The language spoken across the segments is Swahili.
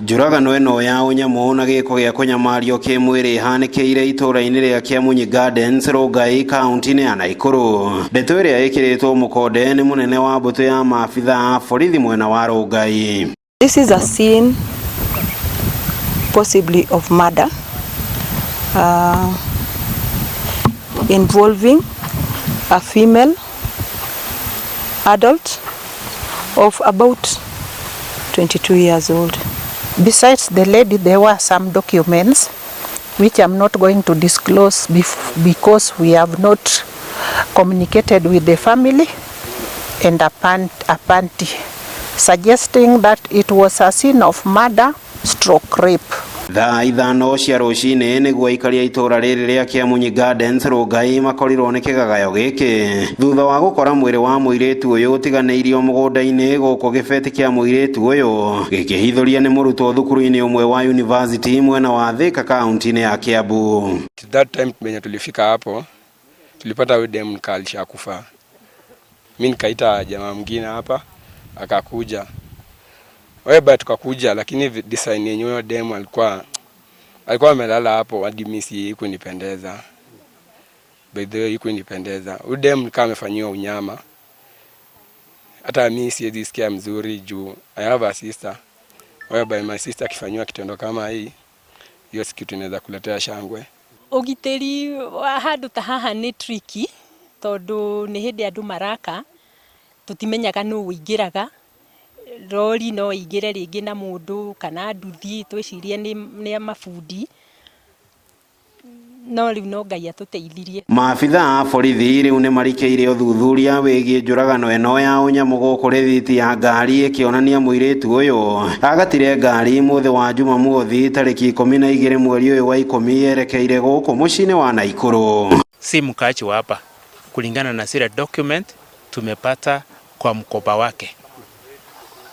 Njũragano ĩno ya ũnyamũ na gĩko gĩa kũnyamario kĩmwĩrĩ ihanĩkĩire itũũra-inĩ rĩa Kĩamunyi Gardens, Rongai, kaunti-inĩ ya Nakuru. Ndeto ĩrĩa ĩkĩrĩtwo mũkonde nĩ mũnene wa mbũtũ ya maabitha borithi mwena wa Rongai. This is a scene possibly of murder involving a female adult of about 22 years old. Besides the lady, there were some documents which I'm not going to disclose because we have not communicated with the family, and a panty suggesting that it was a scene of murder stroke rape. Thaa ithano cia rũcinĩ nĩguo aikari a itũũra rĩrĩ rĩa Kĩamunyi Gardens, Rongai makorirwo nĩ kĩgagayo gĩkĩ thutha wa gũkora mwĩrĩ wa mũirĩtu ũyũ ũtiganĩirio mũgũnda-inĩ gũkũ gĩbeti kĩa mũirĩtu ũyũ gĩkĩhithũria nĩ mũrutwo thukuru-inĩ ũmwe wa university mwena wa Thika, kaunti-inĩ ya Kiambu. That time mwenye tulifika hapo tulipata huyu dem alisha kufa. Mimi nikaita jamaa mwingine hapa akakuja. Wewe tukakuja, lakini design yenyewe dem alikuwa amelala hapo hadi mimi si kunipendeza. By the way kunipendeza. Huyu dem kama amefanyiwa unyama. Hata mimi siwezi sikia mzuri juu I have a sister. Wewe my sister akifanywa kitendo kama hii, hiyo si kitu inaweza kuletea shangwe. Ugiteri wa handu ta haha ni tricky tondu ni hindi andu maraka tutimenyaga no uingiraga rori no igire ringi na mundu kana nduthi twicirie ni mabundi no riu no Ngai atuteithirie. Maabitha a borithi riu nĩ marikĩire ũthuthuria wĩgiĩ njũragano ĩno ya ũnyamũ gũkũ rĩthiti ya ngari ĩkĩonania mũirĩtu ũyũ agatire ngari mũthĩ wa Jumamothi tarĩki 12 mweri ũyũ wa 10 yerekeire gũkũ mũciĩ-inĩ wa Nakuru. Si mkaaji wa hapa kulingana na zile document tumepata kwa mkoba wake.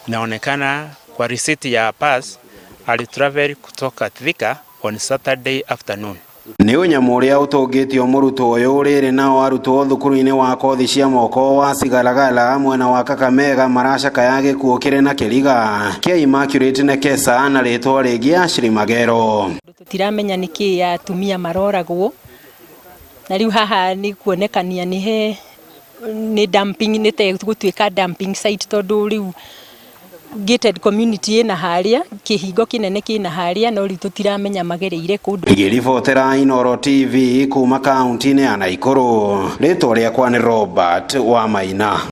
Inaonekana kwa receipt ya pass alitravel kutoka Thika on Saturday afternoon. Nĩ ũnyamũ ũrĩa ũtũngĩtio mũrutwo ũyũ rĩrĩ nao arutwo thukuru-inĩ wa kothi cia moko wa Cigaragala mwena wa Kakamega maracakaya gĩkuũ kĩrĩ na kĩriga kĩa Immaculate Nekesa na rĩtwa rĩngĩ Ashiri Magero. Tutiramenya nĩkĩ atumia maroragwo na riu haha ni kuonekania ni dumping ni gũtuĩka dumping site tondu riu gated community ina haria kihingo kinene kina haria no riu tutiramenya magereire kundu. Ngĩribotera Inooro TV kuma kaunti-inĩ ya Nakuru, rĩtwa rĩakwa nĩ Robert wa Maina.